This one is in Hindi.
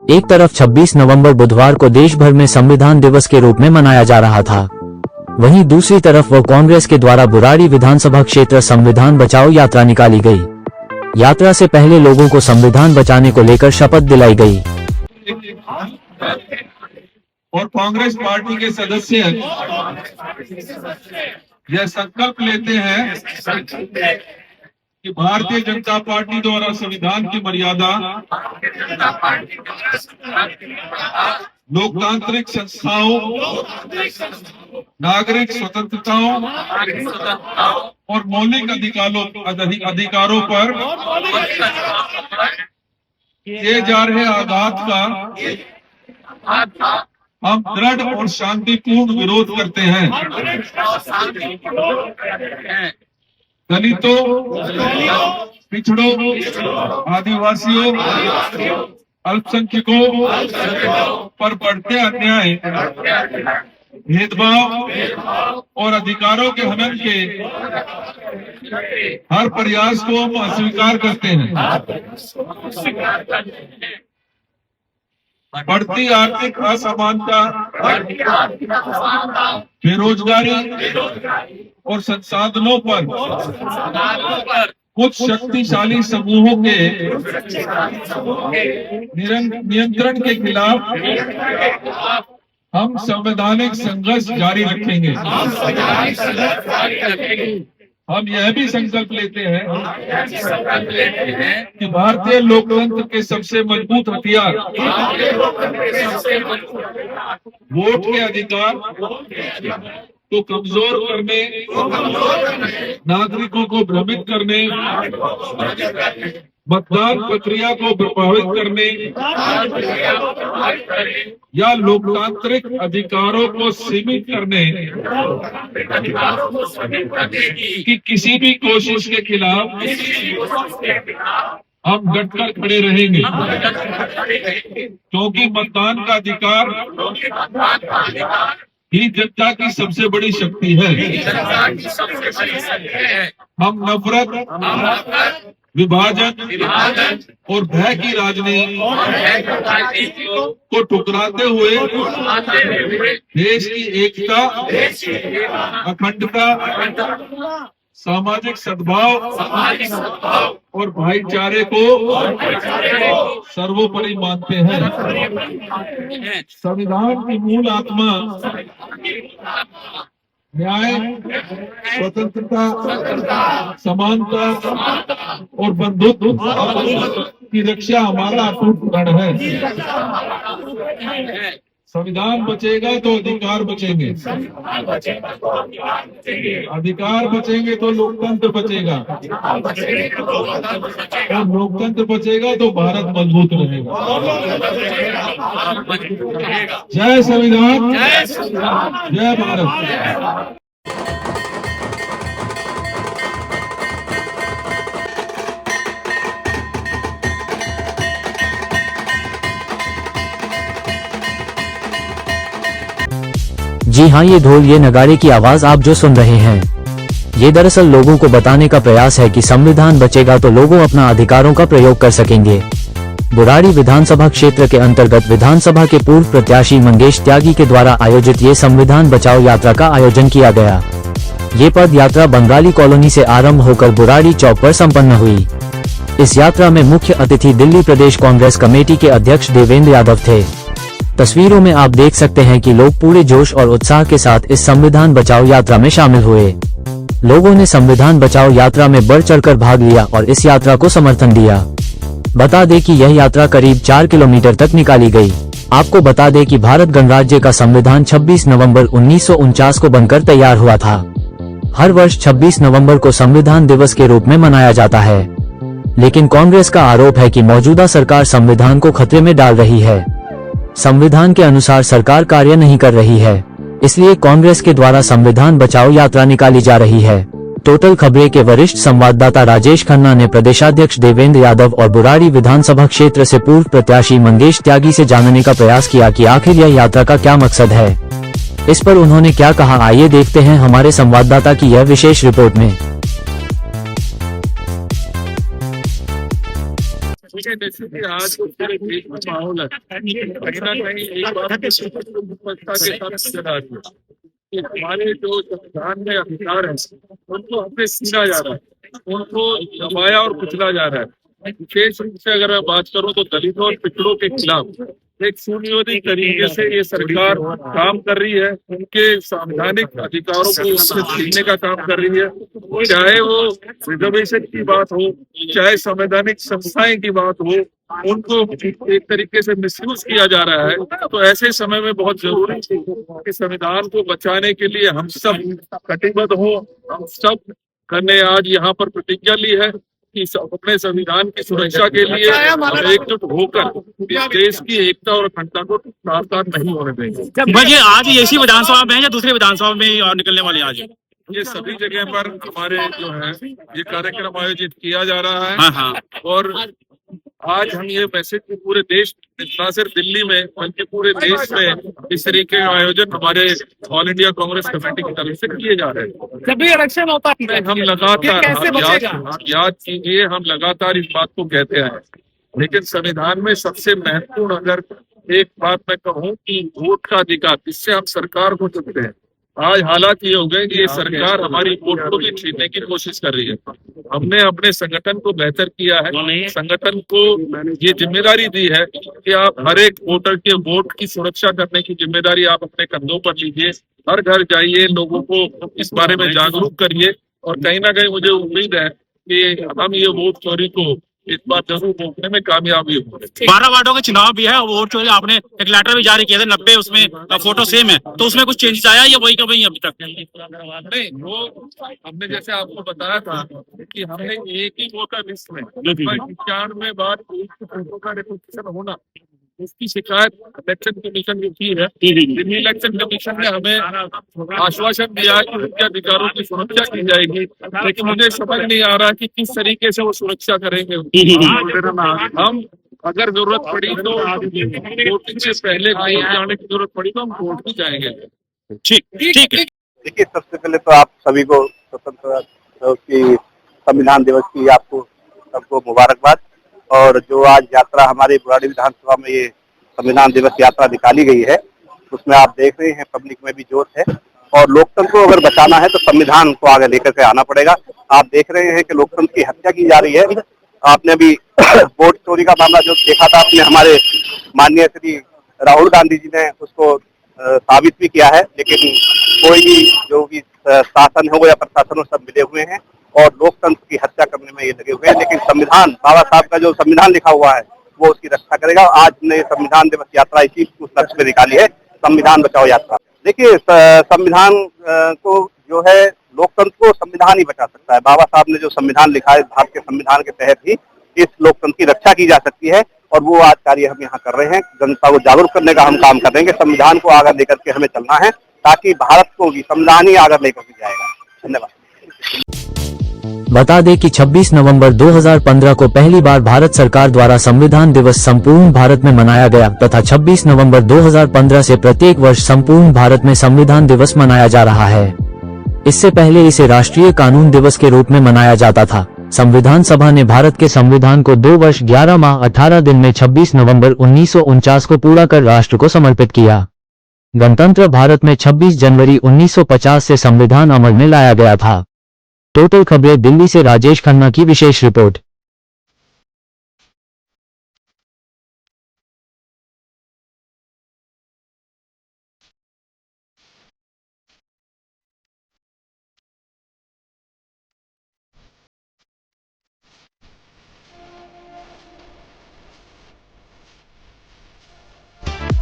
एक तरफ 26 नवंबर बुधवार को देश भर में संविधान दिवस के रूप में मनाया जा रहा था, वहीं दूसरी तरफ वह कांग्रेस के द्वारा बुराड़ी विधानसभा क्षेत्र संविधान बचाओ यात्रा निकाली गई। यात्रा से पहले लोगों को संविधान बचाने को लेकर शपथ दिलाई गई। और कांग्रेस पार्टी के सदस्य यह संकल्प लेते हैं कि भारतीय जनता पार्टी द्वारा संविधान की मर्यादा, लोकतांत्रिक संस्थाओं, नागरिक स्वतंत्रताओं और मौलिक अधिकारों पर किए जा रहे आघात का हम दृढ़ और शांतिपूर्ण विरोध करते हैं। दलितों, पिछड़ों, आदिवासियों, अल्पसंख्यकों पर बढ़ते अन्याय, भेदभाव और अधिकारों के हनन के हर प्रयास को हम अस्वीकार करते हैं। बढ़ती आर्थिक असमानता, बेरोजगारी और संसाधनों पर कुछ शक्तिशाली समूहों के नियंत्रण के खिलाफ हम संवैधानिक संघर्ष जारी रखेंगे। हम यह भी संकल्प लेते हैं कि भारतीय लोकतंत्र के सबसे मजबूत हथियार वोट के अधिकार को कमजोर करने, नागरिकों को भ्रमित करने, मतदान प्रक्रिया को प्रभावित करने या लोकतांत्रिक अधिकारों को सीमित करने की किसी भी कोशिश के खिलाफ हम डटकर खड़े रहेंगे, क्योंकि मतदान का अधिकार ही जनता की सबसे बड़ी शक्ति है। हम नफरत, विभाजन और भय की राजनीति को ठुकराते हुए देश की एकता, अखंडता, सामाजिक सद्भाव और भाईचारे को सर्वोपरि मानते हैं। संविधान की मूल आत्मा न्याय, स्वतंत्रता, समानता और बंधुत्व की रक्षा हमारा अटूट प्रण है। संविधान बचेगा तो अधिकार बचेंगे, अधिकार बचेंगे तो लोकतंत्र बचेगा, और लोकतंत्र बचेगा तो भारत मजबूत रहेगा। जय संविधान, जय भारत। जी हाँ, ये ढोल, ये नगाड़े की आवाज आप जो सुन रहे हैं, ये दरअसल लोगों को बताने का प्रयास है कि संविधान बचेगा तो लोगों अपना अधिकारों का प्रयोग कर सकेंगे। बुराड़ी विधानसभा क्षेत्र के अंतर्गत विधानसभा के पूर्व प्रत्याशी मंगेश त्यागी के द्वारा आयोजित ये संविधान बचाओ यात्रा का आयोजन किया गया। ये पद यात्रा बंगाली कॉलोनी से आरंभ होकर बुराड़ी चौक पर संपन्न हुई। इस यात्रा में मुख्य अतिथि दिल्ली प्रदेश कांग्रेस कमेटी के अध्यक्ष देवेंद्र यादव थे। तस्वीरों में आप देख सकते हैं कि लोग पूरे जोश और उत्साह के साथ इस संविधान बचाओ यात्रा में शामिल हुए। लोगों ने संविधान बचाओ यात्रा में बढ़ चढ़कर भाग लिया और इस यात्रा को समर्थन दिया। बता दें कि यह यात्रा करीब 4 किलोमीटर तक निकाली गई। आपको बता दें कि भारत गणराज्य का संविधान 26 नवंबर 1949 को बनकर तैयार हुआ था। हर वर्ष 26 नवंबर को संविधान दिवस के रूप में मनाया जाता है, लेकिन कांग्रेस का आरोप है कि मौजूदा सरकार संविधान को खतरे में डाल रही है। संविधान के अनुसार सरकार कार्य नहीं कर रही है, इसलिए कांग्रेस के द्वारा संविधान बचाओ यात्रा निकाली जा रही है। टोटल खबरें के वरिष्ठ संवाददाता राजेश खन्ना ने प्रदेशाध्यक्ष देवेंद्र यादव और बुराड़ी विधानसभा क्षेत्र से पूर्व प्रत्याशी मंगेश त्यागी से जानने का प्रयास किया कि आखिर यह यात्रा का क्या मकसद है। इस पर उन्होंने क्या कहा, आइए देखते हैं हमारे संवाददाता की यह विशेष रिपोर्ट में। जैसे कि आज जो पूरे देश में माहौल है, कहीं ना कहीं एक बात की स्पष्टता के साथ नजर आ रही है कि हमारे जो संविधान में अधिकार है उनको हमसे छीना जा रहा है, उनको दबाया और कुचला जा रहा है। विशेष रूप से अगर मैं बात करूं तो दलितों और पिछड़ों के खिलाफ एक सुनियोजित तरीके से ये सरकार काम कर रही है, उनके संवैधानिक अधिकारों को उससे छीनने का काम कर रही है। चाहे वो रिजर्वेशन की बात हो, चाहे संवैधानिक संस्थाएं की बात हो, उनको एक तरीके से मिसयूज किया जा रहा है। तो ऐसे समय में बहुत जरूरी है कि संविधान को बचाने के लिए हम सब कटिबद्ध हो। हम सब ने आज यहाँ पर प्रतिज्ञा ली है कि अपने संविधान की सुरक्षा के लिए हम एकजुट होकर इस देश की एकता और अखंडता को तार-तार नहीं होने देंगे। भैया आज इसी विधानसभा में है या दूसरे विधानसभा में और निकलने वाले आज? ये सभी जगह पर हमारे जो है ये कार्यक्रम आयोजित किया जा रहा है। हाँ हाँ। और आज हम ये मैसेज पूरे देश, न सिर्फ दिल्ली में बल्कि पूरे देश में इस तरीके का आयोजन हमारे ऑल इंडिया कांग्रेस कमेटी की तरफ से किए जा रहे हैं। जब भी इलेक्शन होता है हम लगातार याद कीजिए, हम लगातार इस बात को कहते हैं, लेकिन संविधान में सबसे महत्वपूर्ण अगर एक बात मैं कहूँ कि वोट का अधिकार, इससे हम सरकार को चुनते हैं। आज हालात ये हो गए कि ये सरकार हमारी वोट को भी छीनने की कोशिश कर रही है। हमने अपने संगठन को बेहतर किया है, संगठन को ये जिम्मेदारी दी है कि आप हर एक वोटर के वोट की सुरक्षा करने की जिम्मेदारी आप अपने कंधों पर लीजिए, हर घर जाइए, लोगों को इस बारे में जागरूक करिए। और कहीं ना कहीं मुझे उम्मीद है कि हम ये वोट चोरी को इस बार जरूर रोकने में कामयाबी होंगे। 12 वार्डों के चुनाव भी है, वोट चोरी आपने एक लेटर भी जारी किया था, 90 उसमें फोटो सेम है, तो उसमें कुछ चेंजेस आया या वही का वही अभी तक? नहीं, वो हमने जैसे आपको बताया था कि हमने एक ही वोटर लिस्ट में 95 बार फोटो का रिपोर्टेशन होना, उसकी शिकायत इलेक्शन कमीशन ने की है। दिल्ली इलेक्शन कमीशन ने हमें आश्वासन दिया कि उनके अधिकारों की सुरक्षा की जाएगी, लेकिन मुझे समझ नहीं आ रहा कि किस तरीके से वो सुरक्षा करेंगे। हम अगर जरूरत पड़ी तो वोटिंग से पहले कहीं जाने की जरूरत पड़ी तो हम कोर्ट भी जाएंगे। ठीक ठीक है। देखिए, सबसे पहले तो आप सभी को स्वतंत्रता की संविधान दिवस की आपको सबको मुबारकबाद। और जो आज यात्रा हमारी बुराड़ी विधानसभा में ये संविधान दिवस यात्रा निकाली गई है, उसमें आप देख रहे हैं पब्लिक में भी जोश है। और लोकतंत्र को अगर बचाना है तो संविधान को आगे लेकर के आना पड़ेगा। आप देख रहे हैं कि लोकतंत्र की हत्या की जा रही है। आपने भी वोट चोरी का मामला जो देखा था, आपने हमारे माननीय श्री राहुल गांधी जी ने उसको साबित भी किया है, लेकिन कोई भी जो भी शासन हो या प्रशासन हो, सब मिले हुए हैं और लोकतंत्र की हत्या करने में ये लगे हुए हैं। लेकिन संविधान, बाबा साहब का जो संविधान लिखा हुआ है वो उसकी रक्षा करेगा। आज ने संविधान दिवस यात्रा इसी उस लक्ष्य में निकाली है, संविधान बचाओ यात्रा। देखिए, संविधान को जो है, लोकतंत्र को संविधान ही बचा सकता है। बाबा साहब ने जो संविधान लिखा है, भारत के संविधान के तहत ही इस लोकतंत्र की रक्षा की जा सकती है और वो आज कार्य हम यहाँ कर रहे हैं। जनता को जागरूक करने का हम काम कर रहे हैं कि संविधान को आगे लेकर के हमें चलना है, ताकि भारत को भी संविधान ही आगे लेकर के जाएगा। धन्यवाद। बता दें कि 26 नवंबर 2015 को पहली बार भारत सरकार द्वारा संविधान दिवस संपूर्ण भारत में मनाया गया तथा 26 नवंबर 2015 से प्रत्येक वर्ष संपूर्ण भारत में संविधान दिवस मनाया जा रहा है। इससे पहले इसे राष्ट्रीय कानून दिवस के रूप में मनाया जाता था। संविधान सभा ने भारत के संविधान को 2 वर्ष 11 माह 18 दिन में 26 नवंबर 1949 को पूरा कर राष्ट्र को समर्पित किया। गणतंत्र भारत में 26 जनवरी 1950 से संविधान अमल में लाया गया था। टोटल खबरें दिल्ली से राजेश खन्ना की विशेष रिपोर्ट।